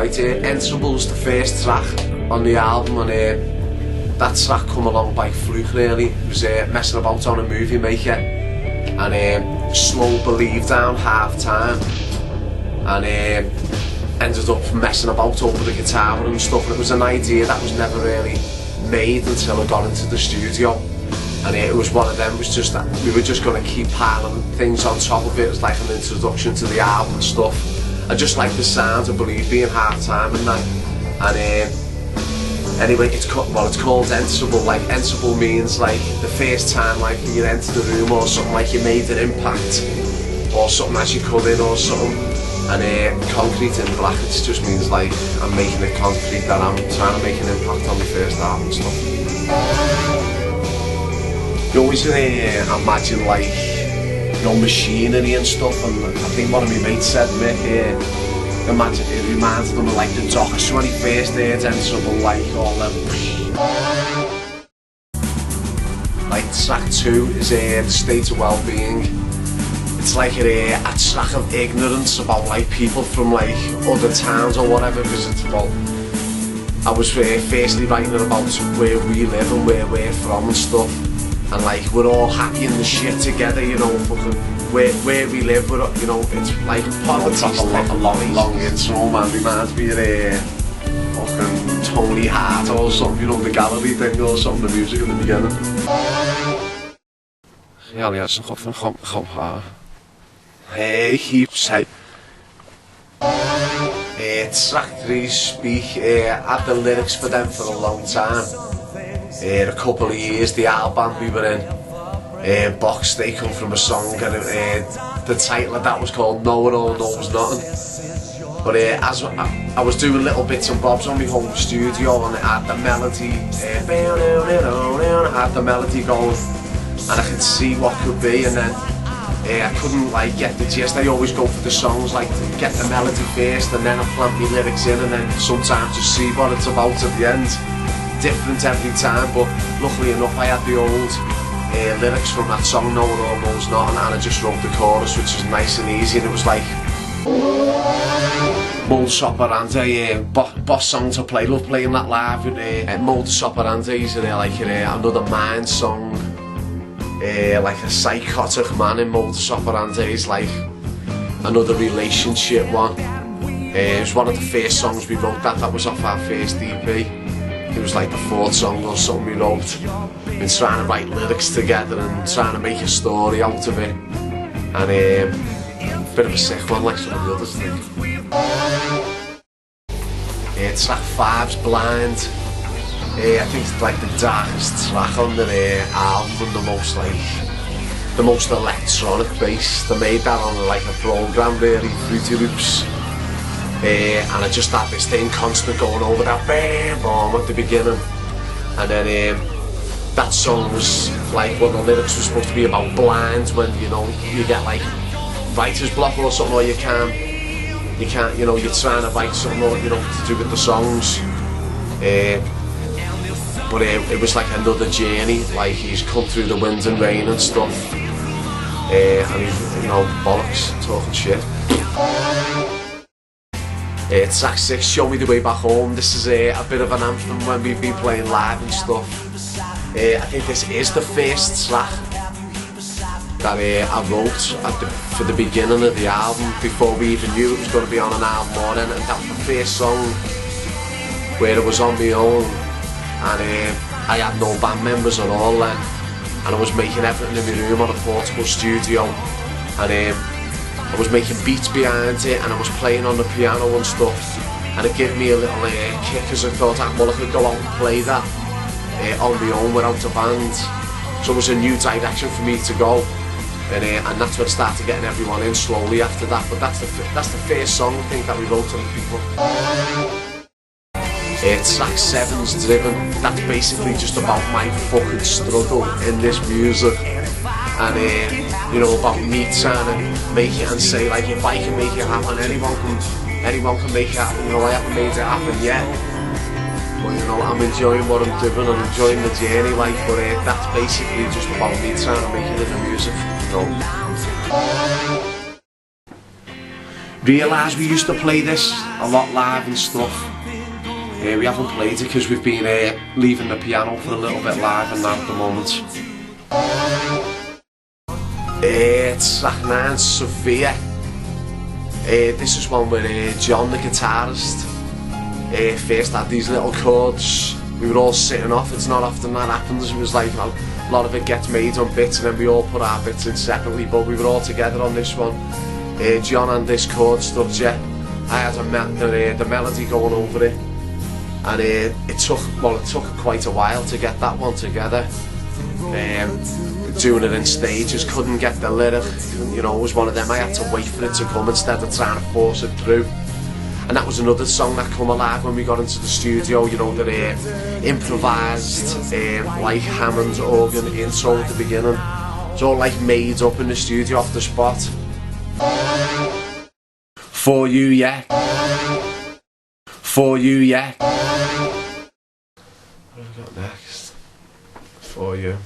right here. Enterable's the first track on the album, and that track come along by fluke really. It was messing about on a movie maker, and Slow Believe down half time, and ended up messing about over the guitar and stuff, and it was an idea that was never really made until I got into the studio. And it was one of them, it was just that we were just going to keep piling things on top of it as like an introduction to the album and stuff. I just like the sound of Believe being half time and that. And anyway, it's called Enterable. Like Enterable means like the first time like you enter the room or something, like you made an impact or something as you cut in or something. And concrete in brackets just means like I'm making it concrete that I'm trying to make an impact on the first album and stuff. You always imagine like, you know, machinery and stuff, and I think one of my mates said to me, imagine it reminds them of like the Docks when he first heard Enterable, like all them. Like track 2 is the State of Wellbeing. It's like a track of ignorance about like people from like other towns or whatever, because it's about, I was firstly writing about where we live and where we're from and stuff. And like we're all happy in the shit together, you know, fucking where we live, we're, you know, it's like poverty's like a long intro, man. Reminds me of fucking Tony Hart or something, you know, the gallery thing or something, the music in the beginning. Ja, ja, is nog van haar. Hey, heaps, hey. Track 3 Speak, had the lyrics for them for a long time. A couple of years, the album we were in, Box, they come from a song, and the title of that was called Know It All, Knows Nothing. But as I was doing little bits and bobs on my home studio, and I had the melody, I had the melody going, and I could see what could be, and then I couldn't like get the gist. I always go for the songs like to get the melody first, and then I plant my lyrics in, and then sometimes just see what it's about at the end. Different every time, but luckily enough I had the old lyrics from that song Know It All, Knows Nothing, and I just wrote the chorus, which was nice and easy, and it was like modus operandi, boss song to play. Love playing that live with modus operandi is like another mind song, like a psychotic man in modus operandi is like another relationship one. It was one of the first songs we wrote, that was off our first EP. It was like the 4th song or something we wrote. Been trying to write lyrics together and trying to make a story out of it. And a bit of a sick one like some of the others think. Track 5's Blind. I think it's like the darkest track on the album, and the most electronic bass. They made that on like a program really, Fruity Loops. And I just had this thing constant going over that bam bomb at the beginning, and then that song was like, well, the lyrics were supposed to be about blind, when you know you get like writer's block or something, or you can't, you know, you're trying to write something, or, you know, to do with the songs. But it was like another journey, like he's come through the wind and rain and stuff, and he's, you know, bollocks, talking shit. Track 6, Show Me The Way Back Home. This is a bit of an anthem when we've been playing live and stuff. I think this is the first track that I wrote for the beginning of the album, before we even knew it was going to be on an album or anything. And that was the first song where it was on my own, and I had no band members at all then, and I was making everything in my room on a portable studio, and I was making beats behind it, and I was playing on the piano and stuff, and it gave me a little kick, as I thought, well, I could go out and play that on my own without a band. So it was a new direction for me to go, and that's when I started getting everyone in slowly after that. But that's the first song I think that we wrote to the people. Track 7's Driven. That's basically just about my fucking struggle in this music, and you know, about me trying to make it and say like, if I can make it happen, anyone can make it happen. You know, I haven't made it happen yet, but you know, I'm enjoying what I'm doing and enjoying the journey, like. But that's basically just about me trying to make it in the music, you know. realised we used to play this a lot live and stuff. We haven't played it because we've been leaving the piano for a little bit live and that at the moment. Track 9, Sophia. This is one where John, the guitarist, first had these little chords. We were all sitting off. It's not often that happens. It was like a lot of it gets made on bits and then we all put our bits in separately, but we were all together on this one. John and this chord structure. I had the melody going over it, and it took quite a while to get that one together. Doing it in stages, couldn't get the lyric, you know, it was one of them. I had to wait for it to come instead of trying to force it through. And that was another song that come alive when we got into the studio, you know, that improvised like Hammond organ intro at the beginning. It's all like made up in the studio off the spot. For you, yeah. For you, yeah. What have we got next? For you.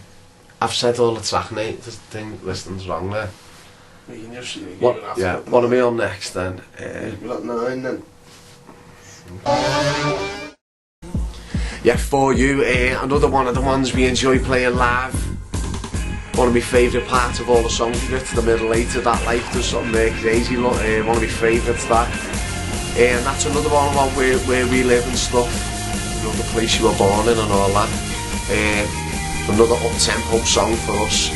I've said all the track names. The thing listening's wrong there. What? Yeah. What are we on next then? We've got 9 then. Yeah, For You. Another one of the ones we enjoy playing live. One of my favourite parts of all the songs we get to the middle 8 of that, like there's something crazy. One of my favourites, that. And that's another one about where we live and stuff. You know, the place you were born in and all that. Another up-tempo song for us.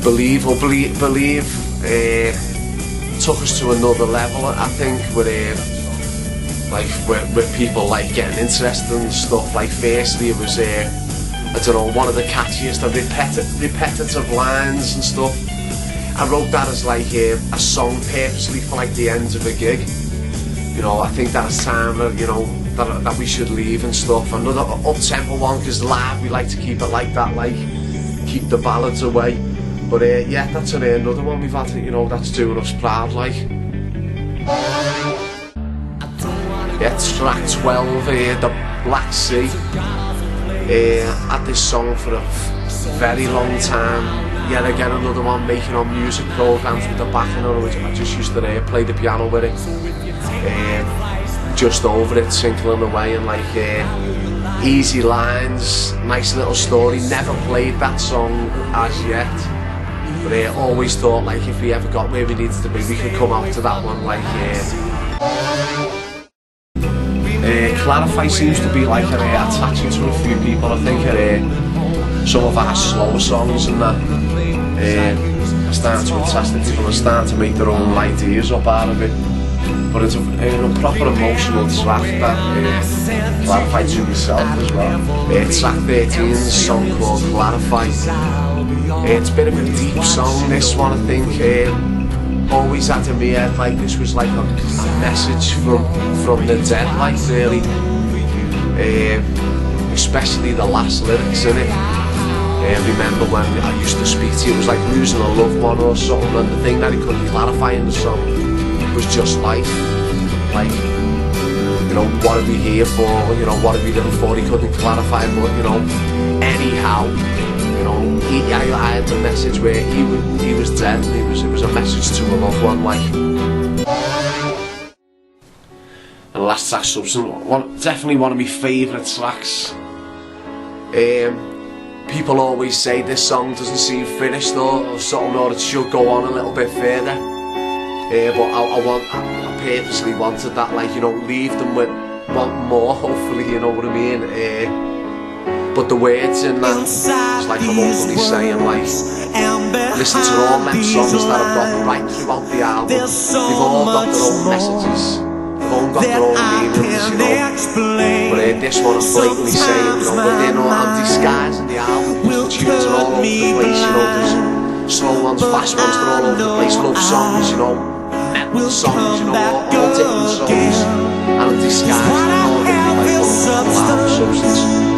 Believe took us to another level, I think, with people like getting interested in stuff. Like firstly it was I don't know, one of the catchiest and repetitive lines and stuff. I wrote that as like a song purposely for like the end of a gig. You know, I think that it's time that, you know, that we should leave and stuff. Another up-tempo one, because live we like to keep it like that, like keep the ballads away. But yeah, that's another one we've had, you know, that's doing us proud, like. Yeah, track 12 here, The Black Sea. Had this song for a very long time. Yet again, another one making on music programs with the backing on, which I just used to play the piano with it. Just over it, tinkling away, and like easy lines, nice little story. Never played that song as yet, but I always thought like if we ever got where we needed to be, we could come out to that one. Like Clarify seems to be like attaching to a few people. I think some of our slower songs and that are starting to attach to people and starting to make their own ideas up out of it. But it's a proper emotional track that Clarify to myself as well. Track 13 is a song called Clarify. It's a bit of a deep song, this one, I think. Always had in my head like this was like a message from the dead, like really. Especially the last lyrics in it. Remember when I used to speak to you, it was like losing a loved one or something, and the thing that he couldn't clarify in the song was just life. Like, you know, what are we here for? You know, what are we living for? He couldn't clarify, but you know, anyhow, you know, I had the message where he was dead, and it was a message to a loved one, like. And the last track, Substance, definitely one of my favourite tracks. People always say this song doesn't seem finished or something, or it should go on a little bit further. But I purposely wanted that, like, you know, leave them with want more, hopefully, you know what I mean. But the words in that, it's like I'm openly saying, like, listen to all them songs that I've got right throughout the album. They've all got their own messages, they've all got their own meanings, you know. But this one I'm blatantly saying, you know, but they're not, I'm disguising the album, because the tunes are all over the place, you know. There's slow ones, fast ones, they're all over the place, love songs, you know, metal songs, you know, all different songs. And I'm disguising it all in like one album, Substance.